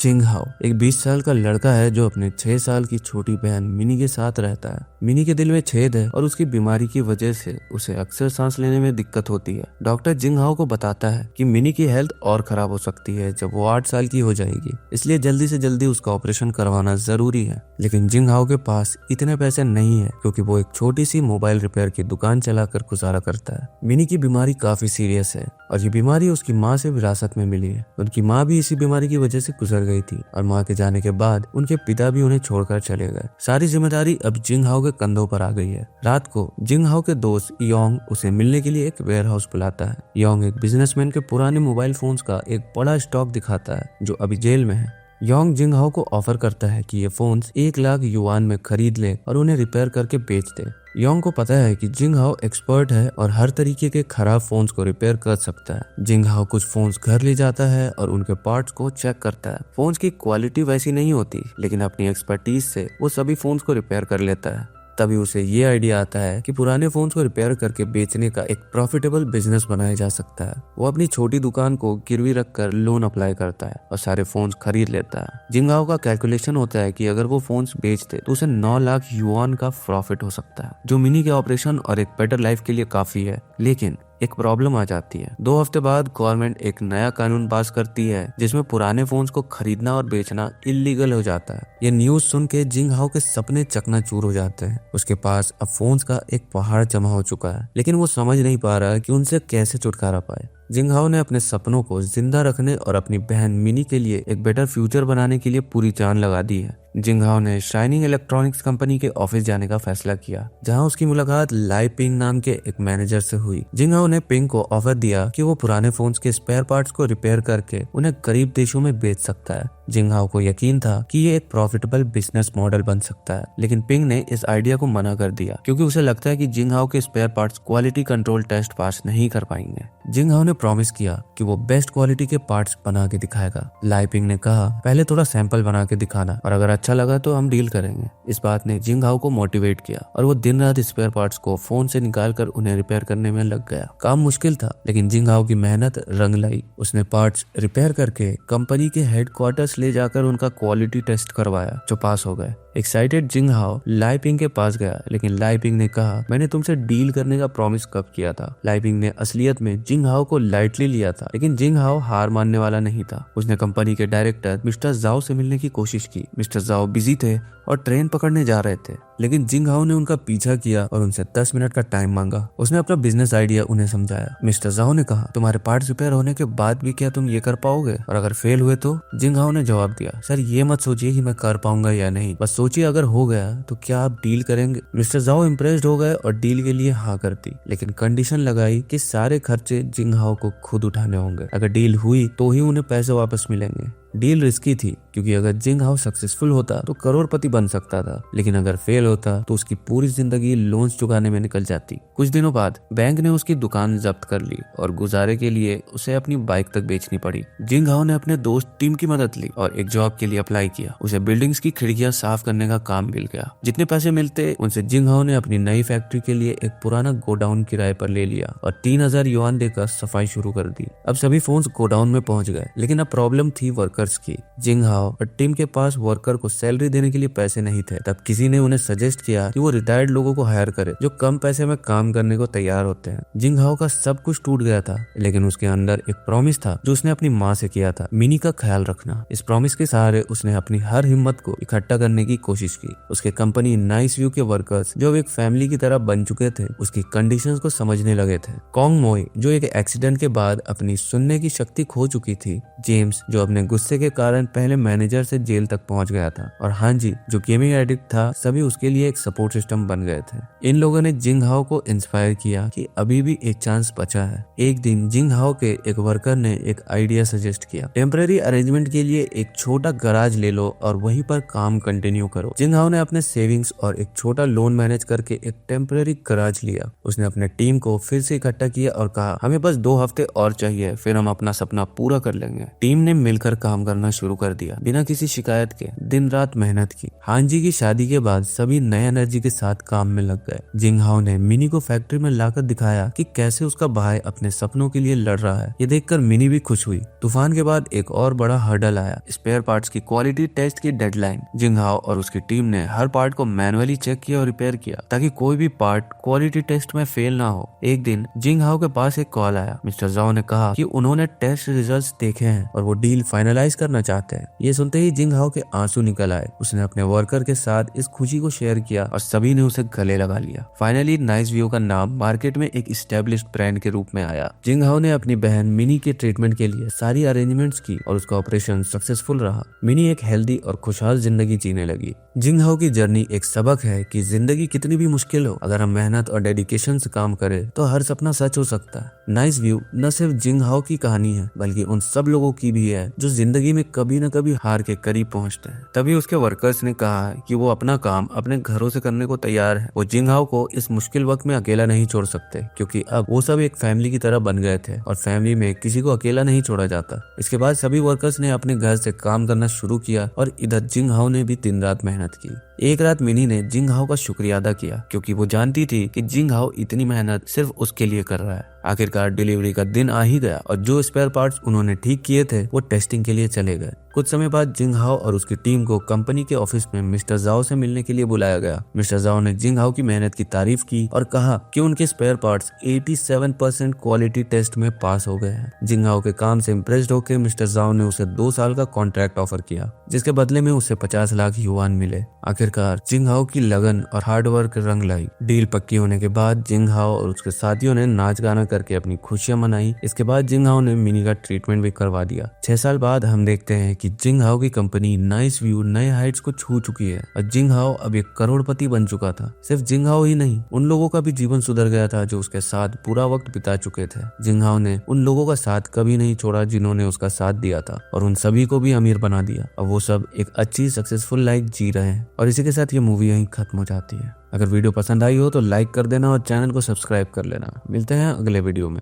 जिंग हाओ एक 20 साल का लड़का है जो अपने 6 साल की छोटी बहन मिनी के साथ रहता है। मिनी के दिल में छेद है और उसकी बीमारी की वजह से उसे अक्सर सांस लेने में दिक्कत होती है। डॉक्टर जिंग हाओ को बताता है कि मिनी की हेल्थ और खराब हो सकती है जब वो 8 साल की हो जाएगी, इसलिए जल्दी से जल्दी उसका ऑपरेशन करवाना जरूरी है। लेकिन जिंग हाओ के पास इतने पैसे नहीं है क्योंकि वो एक छोटी सी मोबाइल रिपेयर की दुकान चलाकर गुजारा करता है। मिनी की बीमारी काफी सीरियस है और ये बीमारी उसकी माँ से विरासत में मिली है। उनकी माँ भी इसी बीमारी की वजह से गुजर गई थी और माँ के जाने के बाद उनके पिता भी उन्हें छोड़कर चले गए। सारी जिम्मेदारी अब जिंग हाओ के कंधों पर आ गई है। रात को जिंग हाओ के दोस्त योंग उसे मिलने के लिए एक वेयरहाउस बुलाता है। योंग एक बिजनेसमैन के पुराने मोबाइल फोन्स का एक बड़ा स्टॉक दिखाता है जो अभी जेल में है। योंग जिंग हाओ को ऑफर करता है कि ये फोन्स 1 लाख युआन में खरीद ले और उन्हें रिपेयर करके बेच दे। योंग को पता है कि जिंग हाओ एक्सपर्ट है और हर तरीके के खराब फोन्स को रिपेयर कर सकता है। जिंग हाओ कुछ फोन्स घर ले जाता है और उनके पार्ट्स को चेक करता है। फोन्स की क्वालिटी वैसी नहीं होती, लेकिन अपनी एक्सपर्टीज से वो सभी फोन्स को रिपेयर कर लेता है। तभी उसे ये आइडिया आता है कि पुराने फोन्स को रिपेयर करके बेचने का एक प्रॉफिटेबल बिजनेस बनाया जा सकता है। वो अपनी छोटी दुकान को गिरवी रखकर लोन अप्लाई करता है और सारे फोन्स खरीद लेता है। जिंग हाओ का कैलकुलेशन होता है कि अगर वो फोन्स बेचते तो उसे 9 लाख युआन का प्रॉफिट हो सकता है, जो मिनी के ऑपरेशन और एक बेटर लाइफ के लिए काफी है। लेकिन एक प्रॉब्लम आ जाती है। 2 हफ्ते बाद गवर्नमेंट एक नया कानून पास करती है जिसमें पुराने फोन्स को खरीदना और बेचना इलीगल हो जाता है। ये न्यूज सुन के जिंग हाओ के सपने चकनाचूर हो जाते हैं। उसके पास अब फोन्स का एक पहाड़ जमा हो चुका है, लेकिन वो समझ नहीं पा रहा कि उनसे कैसे छुटकारा पाए। जिंग हाओ ने अपने सपनों को जिंदा रखने और अपनी बहन मिनी के लिए एक बेटर फ्यूचर बनाने के लिए पूरी जान लगा दी है। जिंग हाओ ने शाइनिंग इलेक्ट्रॉनिक्स कंपनी के ऑफिस जाने का फैसला किया, जहां उसकी मुलाकात लाई पिंग नाम के एक मैनेजर से हुई। जिंग हाओ ने पिंग को ऑफर दिया कि वो पुराने फोन्स के स्पेयर पार्ट्स को रिपेयर करके उन्हें गरीब देशों में बेच सकता है। जिंग हाओ को यकीन था कि ये एक प्रॉफिटेबल बिजनेस मॉडल बन सकता है, लेकिन पिंग ने इस आइडिया को मना कर दिया क्योंकि उसे लगता है कि जिंग हाओ के spare parts quality control test pass नहीं कर पाएंगे। जिंग हाओ ने प्रॉमिस किया कि वो बेस्ट क्वालिटी के पार्ट्स बना के दिखाएगा। लाई पिंग ने कहा, पहले थोड़ा सैंपल बना के दिखाना और अगर अच्छा लगा तो हम डील करेंगे। इस बात ने जिंग हाओ को मोटिवेट किया और वो दिन रात स्पेयर पार्ट्स को फोन से निकालकर उन्हें रिपेयर करने में लग गया। काम मुश्किल था, लेकिन जिंग हाओ की मेहनत रंग लाई। उसने पार्ट्स रिपेयर करके कंपनी के हेडक्वार्टर्स ले जाकर उनका क्वालिटी टेस्ट करवाया, जो पास हो गए। एक्साइटेड जिंग हाओ लाई पिंग के पास गया, लेकिन लाई पिंग ने कहा, मैंने तुमसे डील करने का प्रॉमिस कब किया था। लाई पिंग ने असलियत में जिंग हाओ को लाइटली लिया था, लेकिन जिंग हाओ हार मानने वाला नहीं था। उसने कंपनी के डायरेक्टर मिस्टर जाओ से मिलने की कोशिश की। मिस्टर जाओ बिजी थे और ट्रेन पकड़ने जा रहे थे, लेकिन जिंग हाओ ने उनका पीछा किया और उनसे 10 मिनट का टाइम मांगा। उसने अपना बिजनेस आइडिया उन्हें समझाया। मिस्टर जाओ ने कहा, तुम्हारे पार्ट्स रिपेयर होने के बाद भी क्या तुम ये कर पाओगे, और अगर फेल हुए तो? जिंग हाओ ने जवाब दिया, सर ये मत सोचिए कि मैं कर पाऊंगा या नहीं, बस सोचिए अगर हो गया तो क्या आप डील करेंगे। मिस्टर जाओ इम्प्रेस्ड हो गए और डील के लिए हाँ कर दी, लेकिन कंडीशन लगाई कि सारे खर्चे जिंग हाओ को खुद उठाने होंगे। अगर डील हुई तो ही उन्हें पैसे वापस मिलेंगे। डील रिस्की थी क्योंकि अगर जिंग हाओ सक्सेसफुल होता तो करोड़पति बन सकता था, लेकिन अगर फेल होता तो उसकी पूरी जिंदगी लोन्स चुकाने में निकल जाती। कुछ दिनों बाद बैंक ने उसकी दुकान जब्त कर ली और गुजारे के लिए उसे अपनी बाइक तक बेचनी पड़ी। जिंग हाओ ने अपने दोस्त टीम की मदद ली और एक जॉब के लिए अप्लाई किया। उसे बिल्डिंग्स की खिड़कियां साफ करने का काम मिल गया। जितने पैसे मिलते उनसे जिंग हाओ ने अपनी नई फैक्ट्री के लिए एक पुराना गोडाउन किराए पर ले लिया और 3000 युआन देकर सफाई शुरू कर दी। अब सभी फोन्स गोडाउन में पहुंच गए, लेकिन अब प्रॉब्लम थी वर्कर्स की। जिंग हाओ और टीम के पास वर्कर को सैलरी देने के लिए पैसे नहीं थे। तब किसी ने उन्हें सजेस्ट किया कि वो रिटायर्ड लोगों को हायर करे जो कम पैसे में काम करने को तैयार होते हैं। जिंग हाओ का सब कुछ टूट गया था, लेकिन उसके अंदर एक प्रॉमिस था जो उसने अपनी माँ से किया था, मिनी का ख्याल रखना। इस प्रॉमिस के सहारे उसने अपनी हर हिम्मत को इकट्ठा करने की कोशिश की। उसके कंपनी नाइस व्यू के वर्कर्स जो एक फैमिली की तरह बन चुके थे, उसकी कंडीशंस को समझने लगे थे। कॉन्ग मोई जो एक एक्सीडेंट के बाद अपनी सुनने की शक्ति खो चुकी थी। जेम्स जो अपने गुस्से के कारण पहले मैनेजर से जेल तक पहुंच गया था, और हांजी जो गेमिंग एडिक्ट था, सभी उसके लिए एक सपोर्ट सिस्टम बन गए थे। इन लोगों ने जिंग हाओ को इंस्पायर किया कि अभी भी एक चांस बचा है। एक दिन जिंग हाओ के एक वर्कर ने एक आइडिया सजेस्ट किया, टेम्पररी अरेंजमेंट के लिए एक छोटा गराज ले लो और वहीं पर काम कंटिन्यू करो। जिंग हाओ ने अपने सेविंग्स और एक छोटा लोन मैनेज करके एक टेम्पररी गराज लिया। उसने अपने टीम को फिर से इकट्ठा किया और कहा, हमें बस 2 हफ्ते और चाहिए, फिर हम अपना सपना पूरा कर लेंगे। टीम ने मिलकर काम काम करना शुरू कर दिया बिना किसी शिकायत के, दिन रात मेहनत की। हांजी की शादी के बाद सभी नए एनर्जी के साथ काम में लग गए। जिंग हाओ ने मिनी को फैक्ट्री में लाकर दिखाया कि कैसे उसका भाई अपने सपनों के लिए लड़ रहा है। ये देखकर मिनी भी खुश हुई। तूफान के बाद एक और बड़ा हर्डल आया, स्पेयर पार्ट्स की क्वालिटी टेस्ट की डेडलाइन। जिंग हाओ और उसकी टीम ने हर पार्ट को मैनुअली चेक किया और रिपेयर किया ताकि कोई भी पार्ट क्वालिटी टेस्ट में फेल ना हो। एक दिन जिंग हाओ के पास एक कॉल आया। मिस्टर जाओ ने कहा कि उन्होंने टेस्ट रिजल्ट्स देखे हैं और वो डील फाइनलाइज करना चाहते हैं। ये सुनते ही जिंग हाओ के आंसू निकल आए। उसने अपने वर्कर के साथ इस खुशी को शेयर किया और सभी ने उसे गले लगा लिया। फाइनली नाइस व्यू का नाम मार्केट में एक एस्टेब्लिश्ड ब्रांड के रूप में आया। जिंग हाओ ने अपनी बहन मिनी के ट्रीटमेंट के लिए सारी अरेंजमेंट्स की और उसका ऑपरेशन सक्सेसफुल रहा। मिनी एक हेल्दी और खुशहाल जिंदगी जीने लगी। जिंग हाओ की जर्नी एक सबक है कि जिंदगी कितनी भी मुश्किल हो, अगर हम मेहनत और डेडिकेशन से काम करें तो हर सपना सच हो सकता है। नाइस व्यू न सिर्फ जिंग हाओ की कहानी है बल्कि उन सब लोगों की भी है जो जिंदगी में कभी न कभी हार के करीब पहुंचते हैं। तभी उसके वर्कर्स ने कहा कि वो अपना काम अपने घरों से करने को तैयार है। वो जिंग हाओ को इस मुश्किल वक्त में अकेला नहीं छोड़ सकते क्योंकि अब वो सब एक फैमिली की तरह बन गए थे और फैमिली में किसी को अकेला नहीं छोड़ा जाता। इसके बाद सभी वर्कर्स ने अपने घर से काम करना शुरू किया और इधर जिंग हाओ ने भी दिन रात मेहनत की। एक रात मिनी ने जिंग हाओ का शुक्रिया अदा किया क्योंकि वो जानती थी कि जिंग हाओ इतनी मेहनत सिर्फ उसके लिए कर रहा है। आखिरकार डिलीवरी का दिन आ ही गया और जो स्पेयर पार्ट्स उन्होंने ठीक किए थे वो टेस्टिंग के लिए चले गए। कुछ समय बाद जिंग हाओ और उसकी टीम को कंपनी के ऑफिस में मिस्टर जाओ से मिलने के लिए बुलाया गया। मिस्टर जाओ ने जिंग हाओ की मेहनत की तारीफ की और कहा कि उनके स्पेयर पार्ट्स 87% क्वालिटी टेस्ट में पास हो गए हैं। जिंग हाओ के काम से इम्प्रेस्ड होकर मिस्टर जाओ ने उसे 2 साल का कॉन्ट्रैक्ट ऑफर किया जिसके बदले में उसे 50 लाख युआन मिले। आखिरकार जिंग हाओ की लगन और हार्डवर्क रंग लाई। डील पक्की होने के बाद जिंग हाओ और उसके साथियों ने नाच गाना करके अपनी खुशियां मनाई। इसके बाद जिंग हाओ ने मिनी का ट्रीटमेंट भी करवा दिया। 6 साल बाद हम देखते हैं कि जिंग हाओ की कंपनी नाइस व्यू नए हाइट्स को छू चुकी है और जिंग हाओ अब एक करोड़पति बन चुका था। सिर्फ जिंग हाओ ही नहीं, उन लोगों का भी जीवन सुधर गया था जो उसके साथ पूरा वक्त बिता चुके थे। जिंग हाओ ने उन लोगों का साथ कभी नहीं छोड़ा जिन्होंने उसका साथ दिया था और उन सभी को भी अमीर बना दिया। अब वो सब एक अच्छी सक्सेसफुल लाइफ जी रहे हैं। और इसी के साथ ये मूवी यहीं खत्म हो जाती है। अगर वीडियो पसंद आई हो तो लाइक कर देना और चैनल को सब्सक्राइब कर लेना। मिलते हैं अगले वीडियो में।